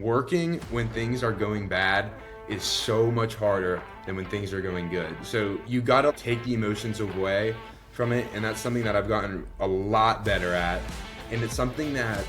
Working when things are going bad is so much harder than when things are going good. So you gotta take the emotions away from it, and that's something that I've gotten a lot better at. And it's something that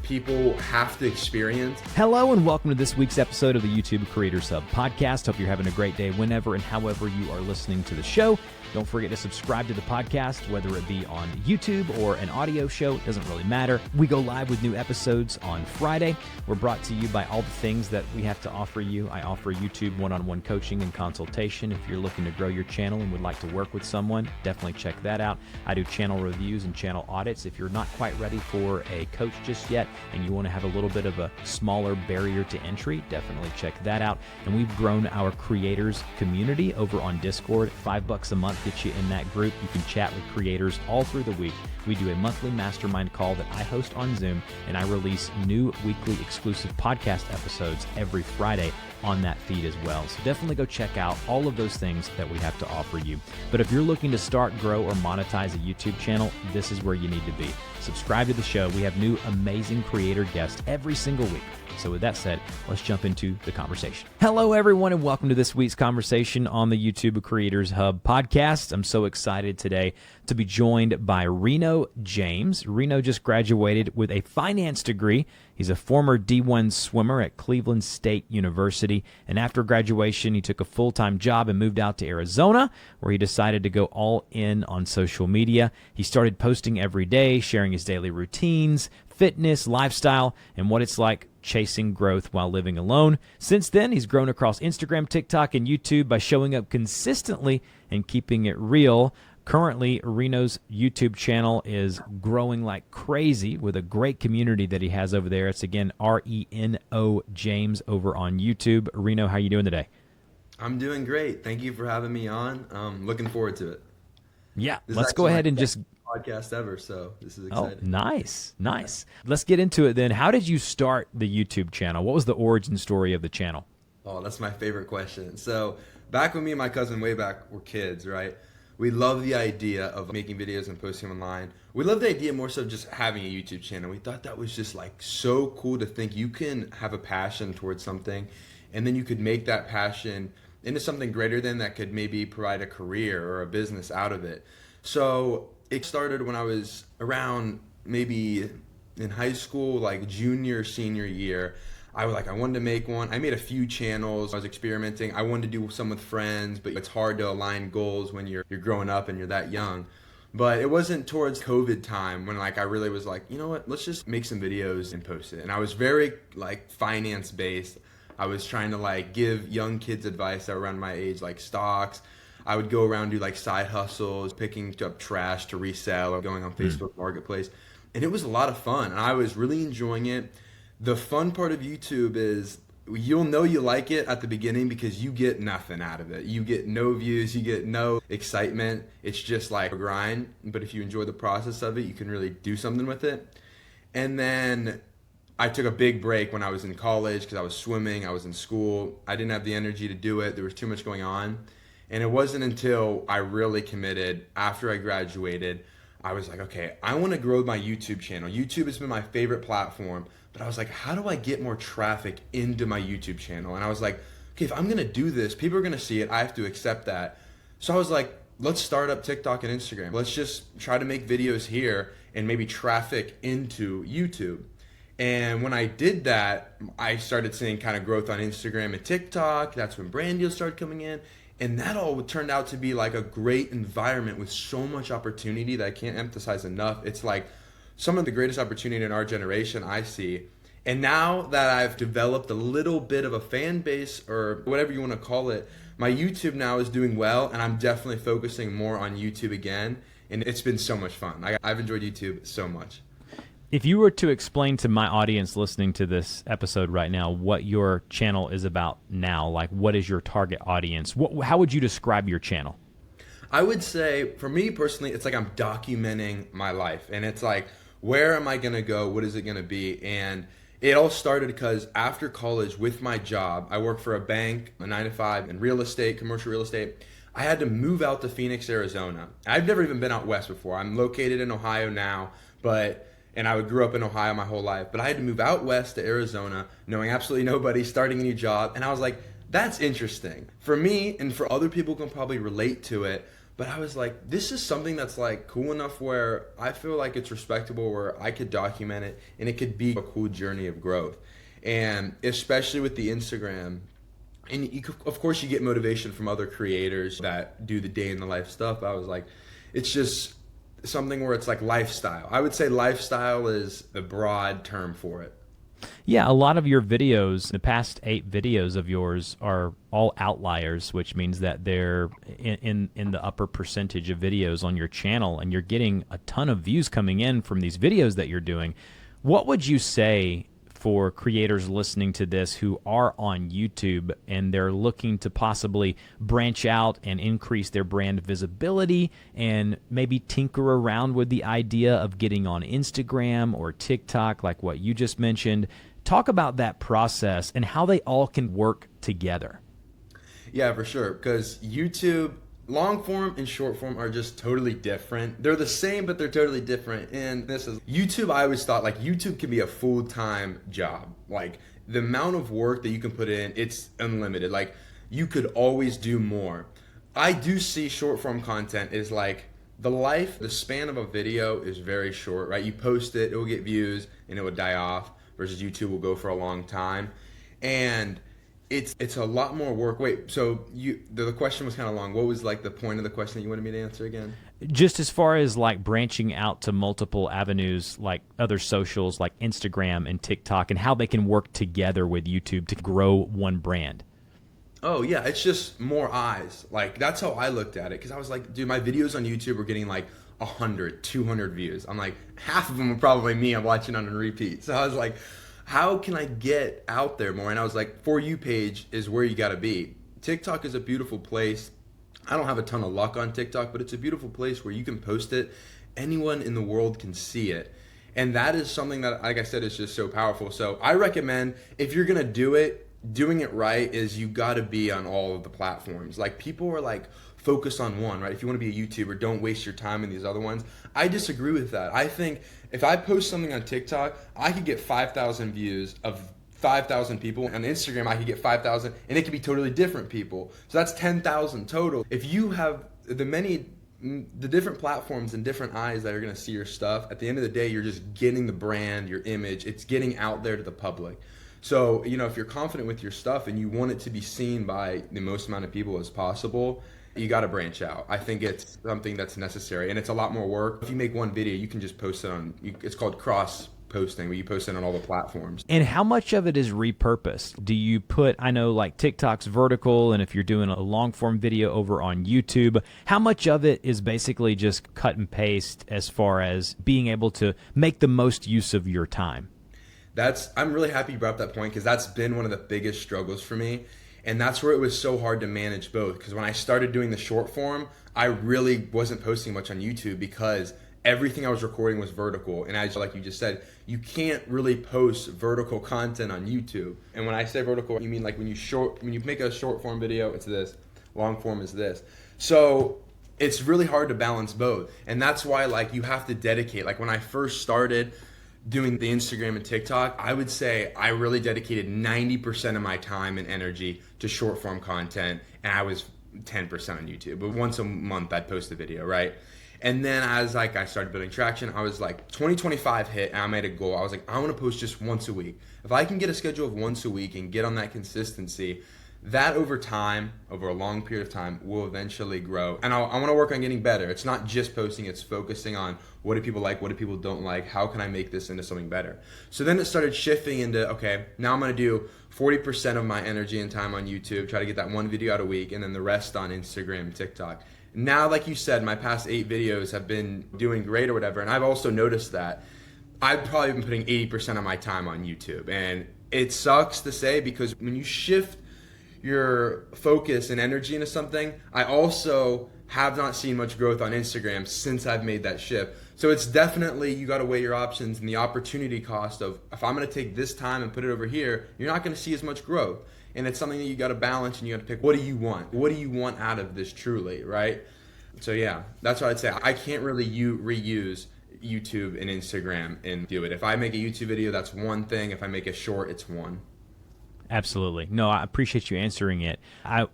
people have to experience. Hello and welcome to this week's episode of the YouTube Creators Hub podcast. Hope you're having a great day whenever and however you are listening to the show. Don't forget to subscribe to the podcast, whether it be on YouTube or an audio show. It doesn't really matter. We go live with new episodes on Friday. We're brought to you by all the things that we have to offer you. I offer YouTube one-on-one coaching and consultation. If you're looking to grow your channel and would like to work with someone, definitely check that out. I do channel reviews and channel audits. If you're not quite ready for a coach just yet and you want to have a little bit of a smaller barrier to entry, definitely check that out. And we've grown our creators community over on Discord. $5 a month gets you in that group. You can chat with creators all through the week. We do a monthly mastermind call that I host on Zoom, and I release new weekly exclusive podcast episodes every Friday on that feed as well. So definitely go check out all of those things that we have to offer you. But if you're looking to start, grow, or monetize a YouTube channel, this is where you need to be. Subscribe to the show. We have new amazing creator guests every single week. So with that said, let's jump into the conversation. Hello, everyone, and welcome to this week's conversation on the YouTube Creators Hub podcast. I'm so excited today to be joined by Reno James. Reno just graduated with a finance degree. He's a former D1 swimmer at Cleveland State University, and after graduation, he took a full-time job and moved out to Arizona, where he decided to go all in on social media. He started posting every day, sharing his daily routines, fitness, lifestyle, and what it's like chasing growth while living alone. Since then, he's grown across Instagram, TikTok, and YouTube by showing up consistently and keeping it real. Currently, Reno's YouTube channel is growing like crazy with a great community that he has over there. It's, again, Reno James over on YouTube. Reno, how are you doing today? I'm doing great. Thank you for having me on. Looking forward to it. Yeah, let's go ahead and just podcast ever, so this is Oh, exciting. nice. Let's get into it then. How did you start the YouTube channel? What was the origin story of the channel? Oh, that's my favorite question. So back when me and my cousin way back were kids, right? We loved the idea of making videos and posting them online. We loved the idea more so of just having a YouTube channel. We thought that was just like so cool to think you can have a passion towards something and then you could make that passion into something greater than that could maybe provide a career or a business out of it. So it started when I was around maybe in high school, like junior, senior year. I wanted to make one. I made a few channels. I was experimenting. I wanted to do some with friends, but it's hard to align goals when you're growing up and you're that young. But it wasn't towards COVID time when I really was like, you know what, let's just make some videos and post it. And I was very finance based. I was trying to give young kids advice that were around my age, like stocks. I would go around do side hustles, picking up trash to resell or going on Facebook Marketplace. And it was a lot of fun. And I was really enjoying it. The fun part of YouTube is you'll know you like it at the beginning because you get nothing out of it. You get no views, you get no excitement. It's just like a grind. But if you enjoy the process of it, you can really do something with it. And then I took a big break when I was in college because I was swimming, I was in school. I didn't have the energy to do it. There was too much going on. And it wasn't until I really committed after I graduated, I was like, okay, I want to grow my YouTube channel. YouTube has been my favorite platform, but I was like, how do I get more traffic into my YouTube channel? And I was like, okay, if I'm going to do this, people are going to see it. I have to accept that. So I was like, let's start up TikTok and Instagram. Let's just try to make videos here and maybe traffic into YouTube. And when I did that, I started seeing kind of growth on Instagram and TikTok. That's when brand deals started coming in. And that all turned out to be a great environment with so much opportunity that I can't emphasize enough. It's some of the greatest opportunity in our generation I see. And now that I've developed a little bit of a fan base or whatever you want to call it, my YouTube now is doing well, and I'm definitely focusing more on YouTube again. And it's been so much fun. I've enjoyed YouTube so much. If you were to explain to my audience listening to this episode right now what your channel is about now, what is your target audience, how would you describe your channel? I would say, for me personally, it's I'm documenting my life. And it's where am I going to go? What is it going to be? And it all started because after college with my job, I work for a bank, a 9-to-5 in real estate, commercial real estate. I had to move out to Phoenix, Arizona. I've never even been out west before. I'm located in Ohio now, but And I grew up in Ohio my whole life, but I had to move out west to Arizona, knowing absolutely nobody, starting a new job. And I was like, that's interesting. For me, and for other people who can probably relate to it, but I was like, this is something that's like cool enough where I feel like it's respectable, where I could document it and it could be a cool journey of growth. And especially with the Instagram, and of course you get motivation from other creators that do the day in the life stuff. I was like, it's just something where it's like lifestyle. I would say lifestyle is a broad term for it. Yeah, a lot of your videos, the past 8 videos of yours, are all outliers, which means that they're in the upper percentage of videos on your channel, and you're getting a ton of views coming in from these videos that you're doing. What would you say for creators listening to this who are on YouTube and they're looking to possibly branch out and increase their brand visibility and maybe tinker around with the idea of getting on Instagram or TikTok like what you just mentioned? Talk about that process and how they all can work together. Yeah, for sure, because YouTube, long form and short form are just totally different. They're the same, but they're totally different. And this is YouTube. I always thought like YouTube can be a full-time job. Like the amount of work that you can put in, it's unlimited. Like you could always do more. I do see short form content is like the span of a video is very short, right? You post it, it will get views and it will die off, versus YouTube will go for a long time. And it's a lot more work. Wait, so the question was kind of long. What was like the point of the question that you wanted me to answer again? Just as far as like branching out to multiple avenues like other socials like Instagram and TikTok, and how they can work together with YouTube to grow one brand. Oh yeah, it's just more eyes. Like that's how I looked at it, because I was like, dude, my videos on YouTube were getting like 100, 200 views. I'm like, half of them were probably me. I'm watching on a repeat. So I was like, how can I get out there more? And I was like, For You page is where you got to be. TikTok is a beautiful place. I don't have a ton of luck on TikTok, but it's a beautiful place where you can post it. Anyone in the world can see it. And that is something that, like I said, is just so powerful. So I recommend, if you're going to do it, doing it right is you got to be on all of the platforms. Like people are like, focus on one, right? If you want to be a YouTuber, don't waste your time in these other ones. I disagree with that. I think if I post something on TikTok, I could get 5,000 views of 5,000 people. On Instagram, I could get 5,000, and it could be totally different people. So that's 10,000 total. If you have the different platforms and different eyes that are going to see your stuff, at the end of the day, you're just getting the brand, your image. It's getting out there to the public. So, if you're confident with your stuff and you want it to be seen by the most amount of people as possible, you got to branch out. I think it's something that's necessary, and it's a lot more work. If you make one video, you can just post it on, it's called cross posting, where you post it on all the platforms. And how much of it is repurposed? Do you put, I know like TikTok's vertical, and if you're doing a long form video over on YouTube, how much of it is basically just cut and paste as far as being able to make the most use of your time? I'm really happy you brought up that point, because that's been one of the biggest struggles for me. And that's where it was so hard to manage both, because when I started doing the short form, I really wasn't posting much on YouTube because everything I was recording was vertical. And as like you just said, you can't really post vertical content on YouTube. And when I say vertical, you mean like when you make a short form video, it's this, long form is this. So it's really hard to balance both. And that's why like you have to dedicate. Like when I first started doing the Instagram and TikTok, I would say I really dedicated 90% of my time and energy to short form content, and I was 10% on YouTube. But once a month I'd post a video, right? And then as like I started building traction, I was like 2025 hit, and I made a goal. I was like, I want to post just once a week. If I can get a schedule of once a week and get on that consistency, that over time, over a long period of time, will eventually grow. And I want to work on getting better. It's not just posting, it's focusing on what do people like, what do people don't like, how can I make this into something better. So then it started shifting into, okay, now I'm going to do 40% of my energy and time on YouTube, try to get that one video out a week, and then the rest on Instagram and TikTok. Now, like you said, my past 8 videos have been doing great or whatever, and I've also noticed that I've probably been putting 80% of my time on YouTube. And it sucks to say, because when you shift your focus and energy into something, I also have not seen much growth on Instagram since I've made that shift. So it's definitely, you got to weigh your options and the opportunity cost of, if I'm going to take this time and put it over here, you're not going to see as much growth. And it's something that you got to balance, and you got to pick, what do you want? What do you want out of this truly, right? So yeah, that's what I'd say. I can't really reuse YouTube and Instagram and do it. If I make a YouTube video, that's one thing. If I make a short, it's one. Absolutely. No, I appreciate you answering it.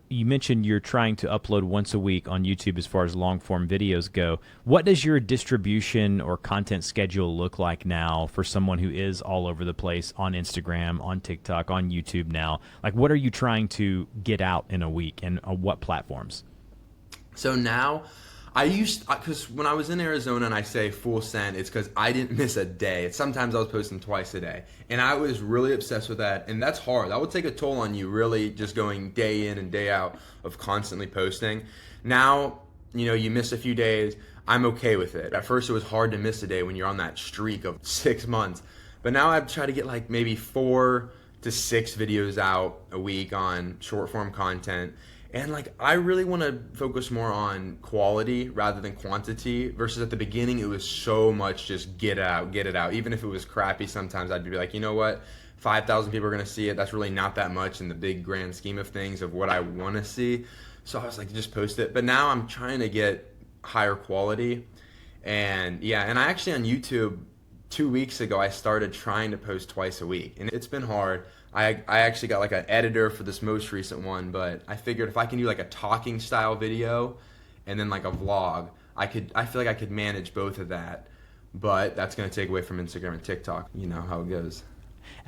You mentioned you're trying to upload once a week on YouTube as far as long-form videos go. What does your distribution or content schedule look like now for someone who is all over the place on Instagram, on TikTok, on YouTube now? Like, what are you trying to get out in a week, and on what platforms? So now, because when I was in Arizona and I say full send, it's because I didn't miss a day. Sometimes I was posting twice a day. And I was really obsessed with that. And that's hard. That would take a toll on you, really just going day in and day out of constantly posting. Now, you miss a few days. I'm okay with it. At first, it was hard to miss a day when you're on that streak of 6 months. But now I've tried to get like maybe 4 to 6 videos out a week on short form content. And like, I really want to focus more on quality rather than quantity, versus at the beginning, it was so much just get it out. Even if it was crappy, sometimes I'd be like, you know what? 5,000 people are going to see it. That's really not that much in the big grand scheme of things of what I want to see. So I was like, just post it. But now I'm trying to get higher quality. And and I actually on YouTube, 2 weeks ago, I started trying to post twice a week. And it's been hard. I actually got like an editor for this most recent one, but I figured if I can do like a talking style video and then like a vlog, I feel like I could manage both of that. But that's going to take away from Instagram and TikTok. You know how it goes.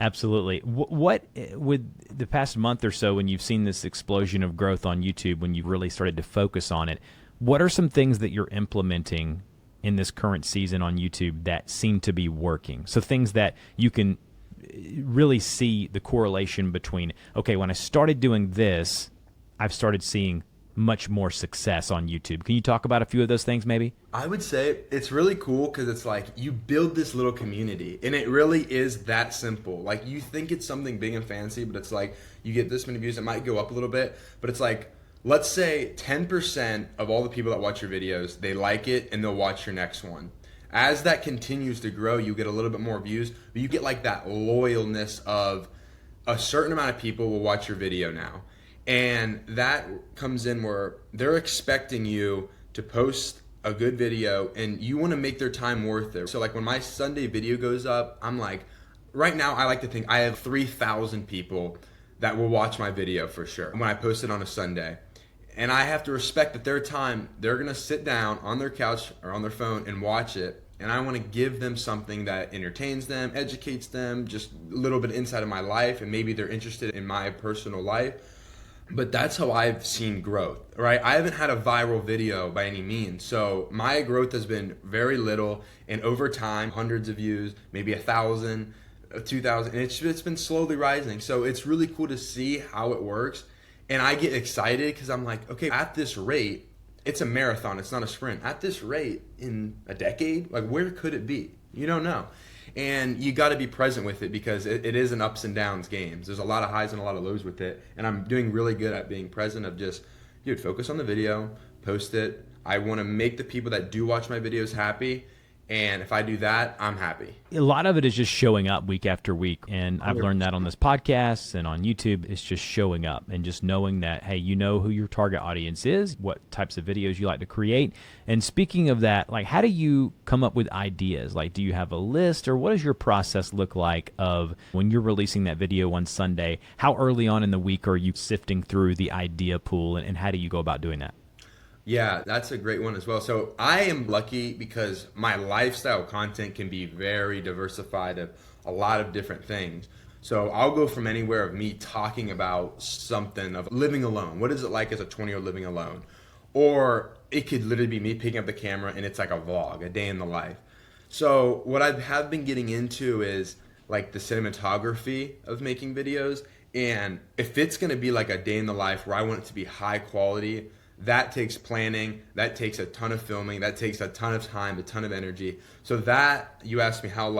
Absolutely. What with the past month or so, when you've seen this explosion of growth on YouTube, when you've really started to focus on it, what are some things that you're implementing in this current season on YouTube that seem to be working? So things that you can really see the correlation between, okay, when I started doing this, I've started seeing much more success on YouTube. Can you talk about a few of those things maybe? I would say it's really cool because it's like you build this little community, and it really is that simple. Like, you think it's something big and fancy, but it's like you get this many views, it might go up a little bit, but it's like, let's say 10% of all the people that watch your videos, they like it and they'll watch your next one. As that continues to grow, you get a little bit more views, but you get like that loyalness of a certain amount of people will watch your video now. And that comes in where they're expecting you to post a good video and you want to make their time worth it. So like when my Sunday video goes up, I'm like, right now I like to think I have 3,000 people that will watch my video for sure when I post it on a Sunday. And I have to respect that their time, they're going to sit down on their couch or on their phone and watch it. And I want to give them something that entertains them, educates them, just a little bit inside of my life, and maybe they're interested in my personal life. But that's how I've seen growth, right? I haven't had a viral video by any means. So my growth has been very little, and over time, hundreds of views, maybe 1,000, 2,000, and it's been slowly rising. So it's really cool to see how it works. And I get excited because I'm like, okay, at this rate, it's a marathon, it's not a sprint. At this rate, in a decade, like, where could it be? You don't know. And you got to be present with it because it is an ups and downs game. There's a lot of highs and a lot of lows with it. And I'm doing really good at being present of just, dude, focus on the video, post it. I want to make the people that do watch my videos happy. And if I do that, I'm happy. A lot of it is just showing up week after week. And I've learned that on this podcast and on YouTube. It's just showing up and just knowing that, hey, you know who your target audience is, what types of videos you like to create. And speaking of that, like, how do you come up with ideas? Like, do you have a list, or what does your process look like of when you're releasing that video on Sunday? How early on in the week are you sifting through the idea pool, and how do you go about doing that? Yeah, that's a great one as well. So I am lucky because my lifestyle content can be very diversified of a lot of different things. So I'll go from anywhere of me talking about something of living alone. What is it like as a 20-year-old living alone? Or it could literally be me picking up the camera and it's like a vlog, a day in the life. So what I have been getting into is like the cinematography of making videos. And if it's going to be like a day in the life where I want it to be high quality, that takes planning, that takes a ton of filming, that takes a ton of time, a ton of energy. So that, you asked me how do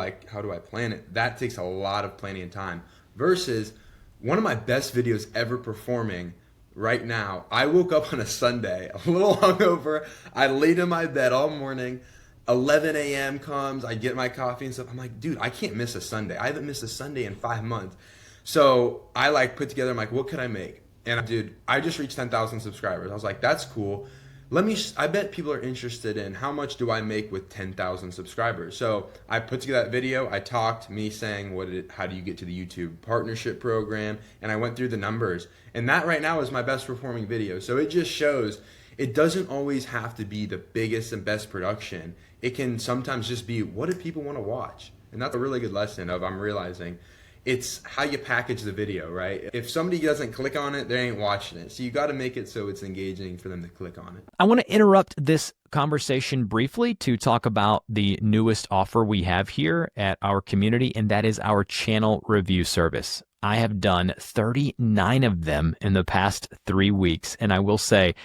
I plan it? That takes a lot of planning and time. Versus one of my best videos ever performing right now, I woke up on a Sunday, a little hungover, I laid in my bed all morning, 11 a.m. comes, I get my coffee and stuff. I'm like, dude, I can't miss a Sunday. I haven't missed a Sunday in 5 months. So I put together, I'm like, what could I make? And dude, I just reached 10,000 subscribers. I was like, that's cool. I bet people are interested in how much do I make with 10,000 subscribers. So I put together that video. I talked me saying how do you get to the YouTube partnership program, and I went through the numbers. And that right now is my best performing video. So it just shows it doesn't always have to be the biggest and best production. It can sometimes just be, what do people want to watch? And that's a really good lesson of I'm realizing it's how you package the video, right? If somebody doesn't click on it, they ain't watching it. So you got to make it so it's engaging for them to click on it. I want to interrupt this conversation briefly to talk about the newest offer we have here at our community, and that is our channel review service. I have done 39 of them in the past 3 weeks, and I will say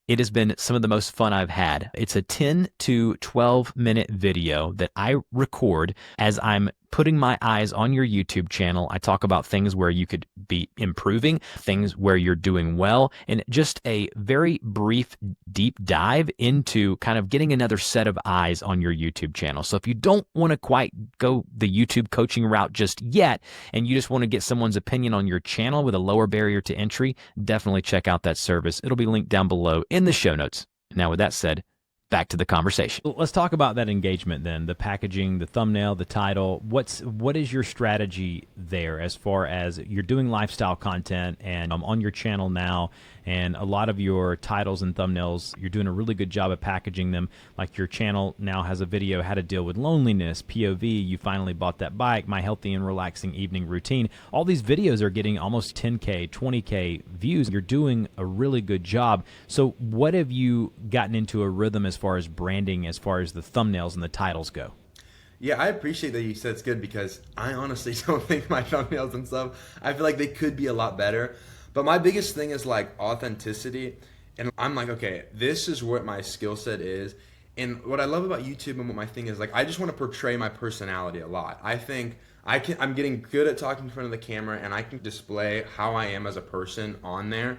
it has been some of the most fun I've had. It's a 10 to 12 minute video that I record as I'm putting my eyes on your YouTube channel. I talk about things where you could be improving, things where you're doing well, and just a very brief deep dive into kind of getting another set of eyes on your YouTube channel. So if you don't want to quite go the YouTube coaching route just yet, and you just want to get someone's opinion on your channel with a lower barrier to entry, definitely check out that service. It'll be linked down below in the show notes. Now, with that said, back to the conversation. Let's talk about that engagement then, the packaging, the thumbnail, the title. What is your strategy there as far as you're doing lifestyle content and on your channel now, and a lot of your titles and thumbnails, you're doing a really good job of packaging them. Like your channel now has a video, how to deal with loneliness, POV, you finally bought that bike, my healthy and relaxing evening routine. All these videos are getting almost 10K, 20K views. You're doing a really good job. So what have you gotten into a rhythm as far as branding, as far as the thumbnails and the titles go? Yeah, I appreciate that you said it's good, because I honestly don't think my thumbnails and stuff, I feel like they could be a lot better. But my biggest thing is like authenticity. And I'm like, okay, this is what my skill set is. And what I love about YouTube and what my thing is, like, I just want to portray my personality a lot. I think I'm getting good at talking in front of the camera, and I can display how I am as a person on there.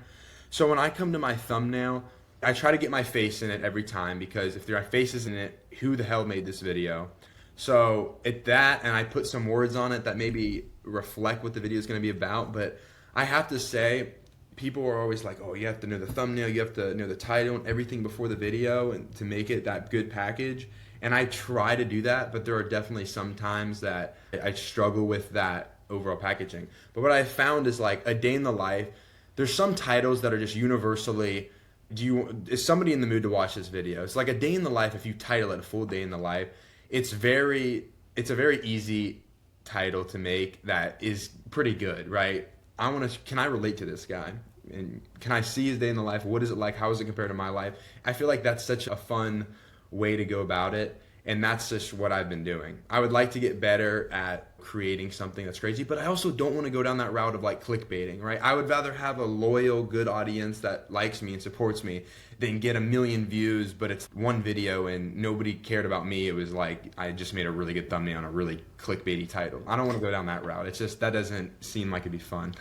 So when I come to my thumbnail, I try to get my face in it every time, because if my face isn't in it, who the hell made this video? So and I put some words on it that maybe reflect what the video is going to be about. But I have to say, people are always like, oh, you have to know the thumbnail, you have to know the title and everything before the video and to make it that good package. And I try to do that, but there are definitely some times that I struggle with that overall packaging. But what I found is like a day in the life, there's some titles that are just universally, is somebody in the mood to watch this video? It's like a day in the life. If you title it a full day in the life, it's a very easy title to make that is pretty good, right? Can I relate to this guy? And can I see his day in the life? What is it like? How is it compared to my life? I feel like that's such a fun way to go about it. And that's just what I've been doing. I would like to get better at creating something that's crazy, but I also don't want to go down that route of like clickbaiting, right? I would rather have a loyal, good audience that likes me and supports me than get 1 million views, but it's one video and nobody cared about me. It was like, I just made a really good thumbnail on a really clickbaity title. I don't want to go down that route. It's just, that doesn't seem like it'd be fun.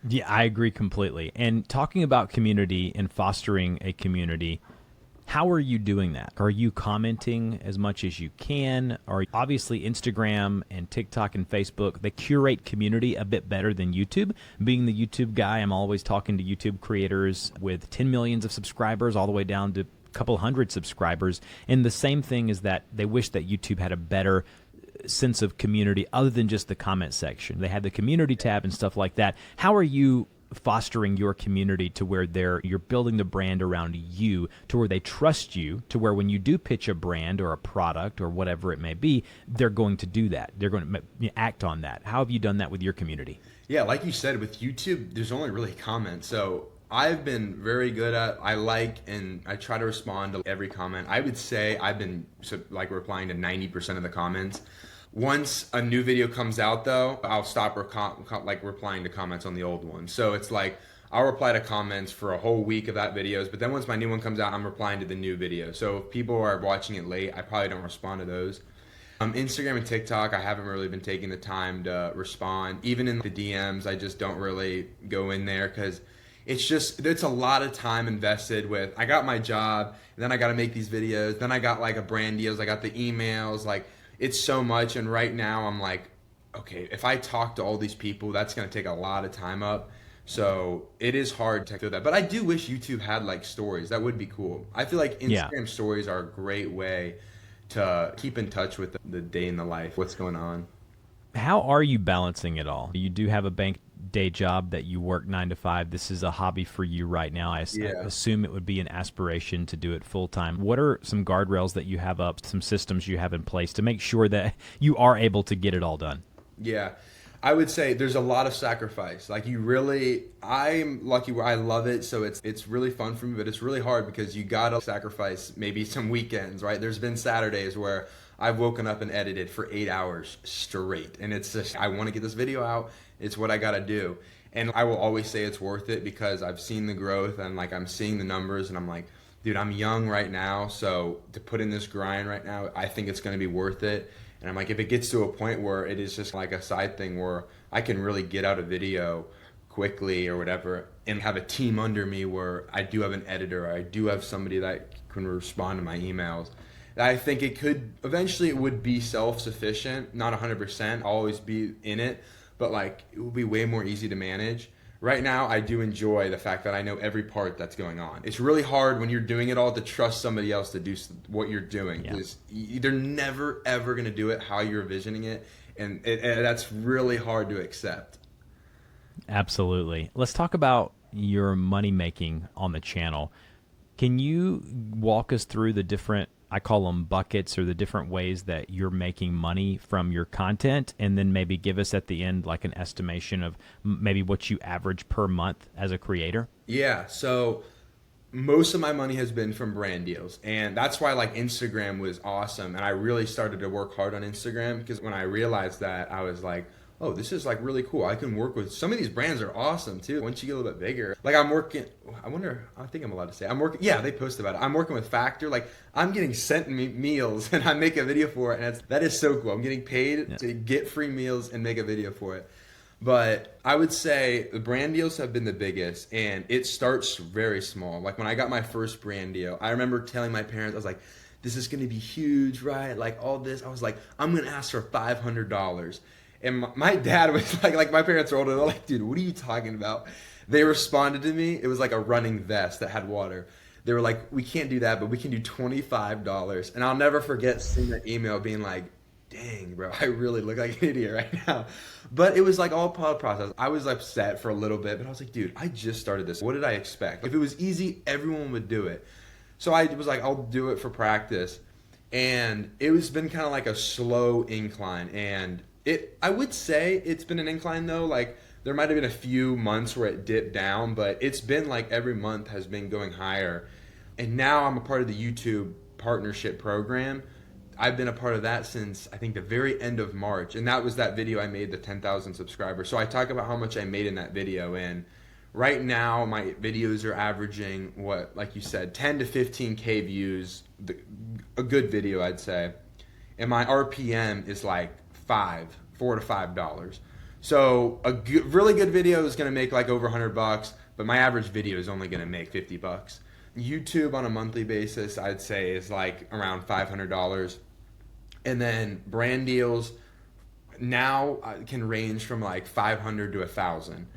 Yeah, I agree completely. And talking about community and fostering a community, how are you doing that? Are you commenting as much as you can? Or obviously Instagram and TikTok and Facebook, they curate community a bit better than YouTube. Being the YouTube guy, I'm always talking to YouTube creators with 10 millions of subscribers all the way down to a couple hundred subscribers. And the same thing is that they wish that YouTube had a better sense of community other than just the comment section. They had the community tab and stuff like that. How are you fostering your community to where you're building the brand around you, to where they trust you, to where when you do pitch a brand or a product or whatever it may be, they're going to do that. They're going to act on that. How have you done that with your community? Yeah, like you said, with YouTube, there's only really comments. So I've been very good at, I like and I try to respond to every comment. I would say I've been replying to 90% of the comments. Once a new video comes out, though, I'll stop replying to comments on the old one. So it's like I'll reply to comments for a whole week of that videos, but then once my new one comes out, I'm replying to the new video. So if people are watching it late, I probably don't respond to those. Instagram and TikTok, I haven't really been taking the time to respond. Even in the DMs, I just don't really go in there because it's a lot of time invested with, I got my job, and then I got to make these videos, then I got like a brand deals, I got the emails, like it's so much. And right now I'm like, okay, if I talk to all these people, that's going to take a lot of time up. So it is hard to do that. But I do wish YouTube had like stories. That would be cool. I feel like Yeah. Instagram stories are a great way to keep in touch with the day in the life, what's going on. How are you balancing it all? You do have a bank day job that you work 9 to 5. This is a hobby for you right now. I Yeah. assume it would be an aspiration to do it full time. What are some guardrails that you have up, some systems you have in place to make sure that you are able to get it all done? Yeah. I would say there's a lot of sacrifice. Like I'm lucky where I love it, so it's really fun for me, but it's really hard because you gotta sacrifice maybe some weekends, right? There's been Saturdays where I've woken up and edited for 8 hours straight, and it's just I want to get this video out. It's what I gotta do, and I will always say it's worth it because I've seen the growth and like I'm seeing the numbers, and I'm like, dude, I'm young right now, so to put in this grind right now, I think it's gonna be worth it. And I'm like, if it gets to a point where it is just like a side thing where I can really get out a video quickly or whatever and have a team under me where I do have an editor, or I do have somebody that can respond to my emails, I think it could, eventually it would be self-sufficient, not 100%, I'll always be in it, but like it will be way more easy to manage. Right now, I do enjoy the fact that I know every part that's going on. It's really hard when you're doing it all to trust somebody else to do what you're doing. Yeah. Because they're never, ever going to do it how you're envisioning it. And that's really hard to accept. Absolutely. Let's talk about your money making on the channel. Can you walk us through the different, I call them buckets, or the different ways that you're making money from your content, and then maybe give us at the end like an estimation of maybe what you average per month as a creator? Yeah, so most of my money has been from brand deals, and that's why like Instagram was awesome, and I really started to work hard on Instagram because when I realized that, I was like, oh, this is like really cool. I can work with some of these brands are awesome too. Once you get a little bit bigger, like I think I'm allowed to say I'm working. Yeah, they post about it. I'm working with Factor. Like I'm getting sent me meals and I make a video for it, and that is so cool. I'm getting paid to get free meals and make a video for it. But I would say the brand deals have been the biggest, and it starts very small. Like when I got my first brand deal, I remember telling my parents, I was like, this is going to be huge, right? Like all this. I was like, I'm going to ask for $500. And my dad was like my parents were older. They're like, dude, what are you talking about? They responded to me. It was like a running vest that had water. They were like, we can't do that, but we can do $25. And I'll never forget seeing that email being like, dang, bro, I really look like an idiot right now. But it was like all part of the process. I was upset for a little bit, but I was like, dude, I just started this. What did I expect? If it was easy, everyone would do it. So I was like, I'll do it for practice. And it was been kind of like a slow incline. And I would say it's been an incline though. Like there might have been a few months where it dipped down, but it's been like every month has been going higher. And now I'm a part of the YouTube partnership program. I've been a part of that since I think the very end of March, and that was that video I made, the 10,000 subscribers. So I talk about how much I made in that video, and right now my videos are averaging what, like you said, 10 to 15K views, a good video I'd say, and my RPM is like $4 to $5. So really good video is going to make like over $100, but my average video is only going to make $50. YouTube on a monthly basis, I'd say, is like around $500. And then brand deals now can range from like 500 to 1,000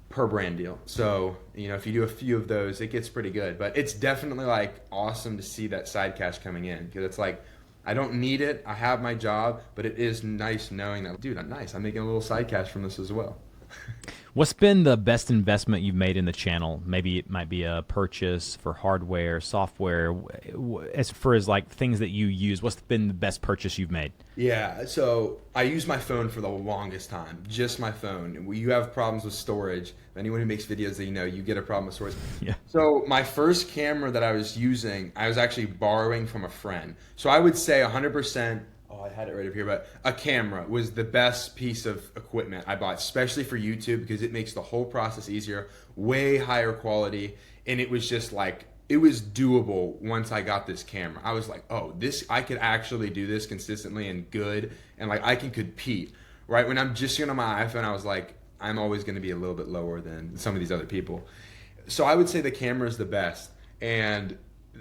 per brand deal. So, if you do a few of those, it gets pretty good. But it's definitely like awesome to see that side cash coming in, because it's like, I don't need it. I have my job, but it is nice knowing that, dude, I'm nice. I'm making a little side cash from this as well. What's been the best investment you've made in the channel? Maybe it might be a purchase for hardware, software, as far as like things that you use. What's been the best purchase you've made? Yeah, so I use my phone for the longest time, just my phone. You have problems with storage. Anyone who makes videos, you get a problem with storage. Yeah. So my first camera that I was using, I was actually borrowing from a friend. So I would say 100%, I had it right up here, but a camera was the best piece of equipment I bought, especially for YouTube, because it makes the whole process easier, way higher quality, and it was just like, it was doable once I got this camera. I was like, oh, I could actually do this consistently and good, and like I can compete, right? When I'm just on my iPhone, I was like, I'm always going to be a little bit lower than some of these other people. So I would say the camera is the best, and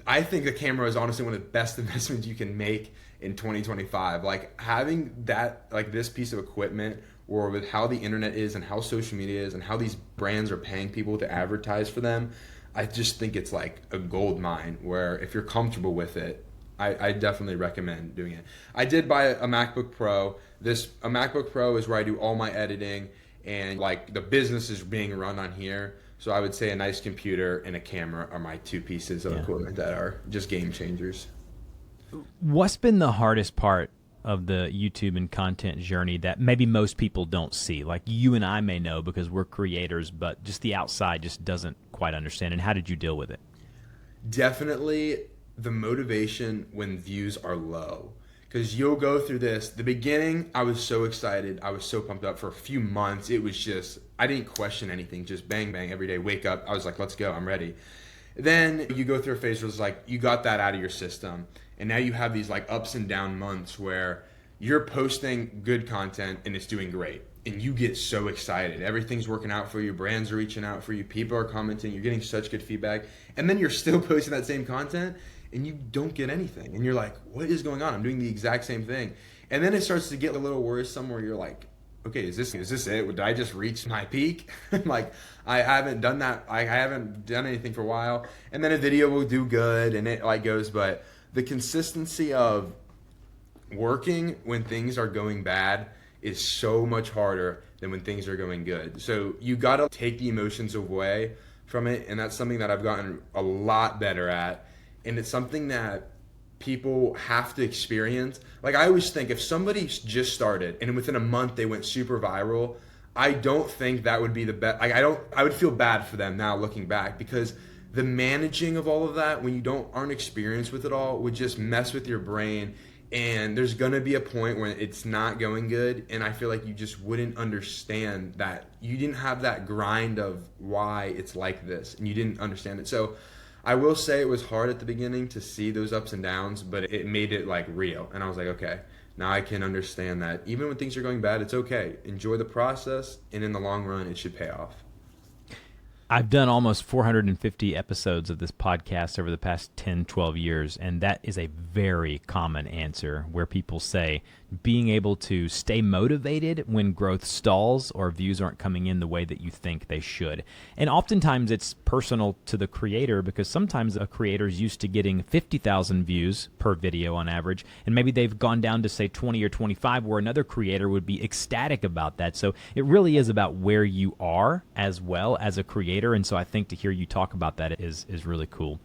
I think the camera is honestly one of the best investments you can make in 2025. Like having that, like this piece of equipment or with how the internet is and how social media is and how these brands are paying people to advertise for them, I just think it's like a gold mine where if you're comfortable with it, I definitely recommend doing it. I did buy a MacBook Pro. A MacBook Pro is where I do all my editing, and like the business is being run on here. So I would say a nice computer and a camera are my two pieces of equipment that are just game changers. What's been the hardest part of the YouTube and content journey that maybe most people don't see? Like you and I may know because we're creators, but just the outside just doesn't quite understand. And how did you deal with it? Definitely the motivation when views are low. Because you'll go through this. The beginning, I was so excited. I was so pumped up for a few months. It was just, I didn't question anything. Just bang, bang, every day. Wake up. I was like, let's go. I'm ready. Then you go through a phase where it's like, you got that out of your system. And now you have these like ups and down months where you're posting good content and it's doing great. And you get so excited. Everything's working out for you. Brands are reaching out for you. People are commenting. You're getting such good feedback. And then you're still posting that same content and you don't get anything. And you're like, what is going on? I'm doing the exact same thing. And then it starts to get a little worrisome where you're like, okay, is this it? Did I just reach my peak? Like, I haven't done that. I haven't done anything for a while. And then a video will do good and it like goes, but the consistency of working when things are going bad is so much harder than when things are going good. So you got to take the emotions away from it. And that's something that I've gotten a lot better at. And it's something that people have to experience. Like I always think if somebody just started and within a month they went super viral, I don't think that would be the best. I would feel bad for them now looking back, because the managing of all of that when you aren't experienced with it all would just mess with your brain. And there's going to be a point when it's not going good. And I feel like you just wouldn't understand that. You didn't have that grind of why it's like this and you didn't understand it. So I will say it was hard at the beginning to see those ups and downs, but it made it like real. And I was like, okay, now I can understand that even when things are going bad, it's okay. Enjoy the process, and in the long run, it should pay off. I've done almost 450 episodes of this podcast over the past 10, 12 years, and that is a very common answer where people say being able to stay motivated when growth stalls or views aren't coming in the way that you think they should. And oftentimes it's personal to the creator, because sometimes a creator is used to getting 50,000 views per video on average, and maybe they've gone down to say 20 or 25, where another creator would be ecstatic about that. So it really is about where you are as well as a creator. And so I think to hear you talk about that is really cool.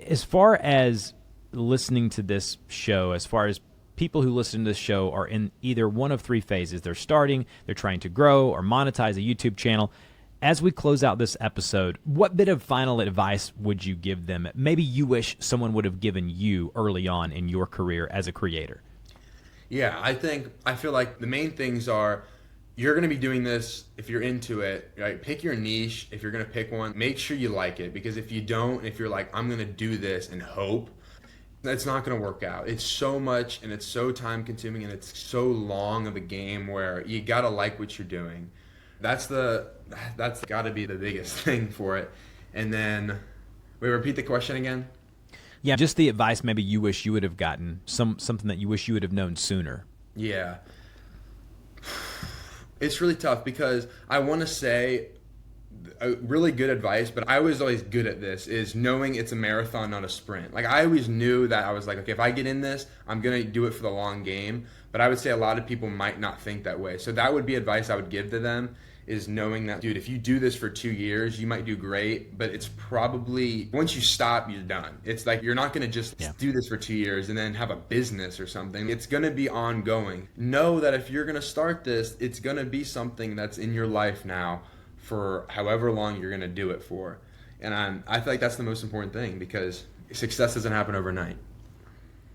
As far as listening to this show, as far as people who listen to this show are in either one of three phases. They're starting, they're trying to grow or monetize a YouTube channel. As we close out this episode, what bit of final advice would you give them? Maybe you wish someone would have given you early on in your career as a creator. Yeah, I feel like the main things are, you're going to be doing this if you're into it, right? Pick your niche. If you're going to pick one, make sure you like it, because if you don't, if you're like, I'm going to do this and hope, that's not going to work out. It's so much and it's so time consuming and it's so long of a game where you got to like what you're doing. That's got to be the biggest thing for it. And then, wait, repeat the question again. Yeah, just the advice maybe you wish you would have gotten, something that you wish you would have known sooner. Yeah. It's really tough because I want to say a really good advice, but I was always good at this, is knowing it's a marathon, not a sprint. Like I always knew that I was like, okay, if I get in this, I'm going to do it for the long game. But I would say a lot of people might not think that way. So that would be advice I would give to them, is knowing that, dude, if you do this for 2 years, you might do great, but it's probably, once you stop, you're done. It's like, you're not going to just do this for 2 years and then have a business or something. It's going to be ongoing. Know that if you're going to start this, it's going to be something that's in your life now for however long you're going to do it for. And I feel like that's the most important thing, because success doesn't happen overnight.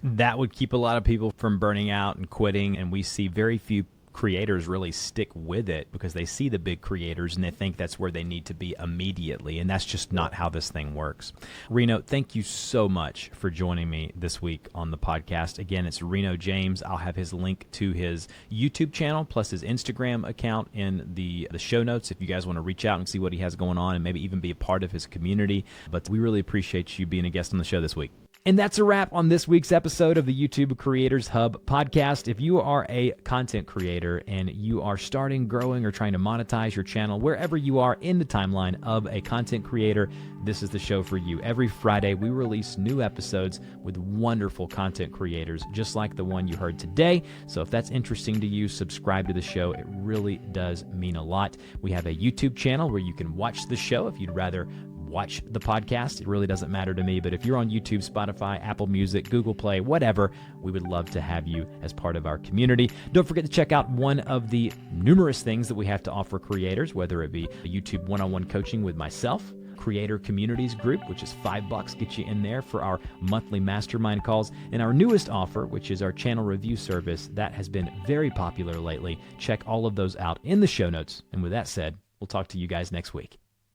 That would keep a lot of people from burning out and quitting, and we see very few creators really stick with it because they see the big creators and they think that's where they need to be immediately, and that's just not how this thing works. Reno, thank you so much for joining me this week on the podcast. Again, it's Reno James. I'll have his link to his YouTube channel plus his Instagram account in the show notes if you guys want to reach out and see what he has going on and maybe even be a part of his community. But we really appreciate you being a guest on the show this week. And that's a wrap on this week's episode of the YouTube Creators Hub podcast. If you are a content creator and you are starting, growing, or trying to monetize your channel, wherever you are in the timeline of a content creator, this is the show for you. Every Friday, we release new episodes with wonderful content creators, just like the one you heard today. So if that's interesting to you, subscribe to the show. It really does mean a lot. We have a YouTube channel where you can watch the show if you'd rather watch the podcast. It really doesn't matter to me, but if you're on YouTube, Spotify, Apple Music, Google Play, whatever, we would love to have you as part of our community. Don't forget to check out one of the numerous things that we have to offer creators, whether it be a YouTube one-on-one coaching with myself, Creator Communities group, which is $5, get you in there for our monthly mastermind calls, and our newest offer, which is our channel review service that has been very popular lately. Check all of those out in the show notes. And with that said, we'll talk to you guys next week.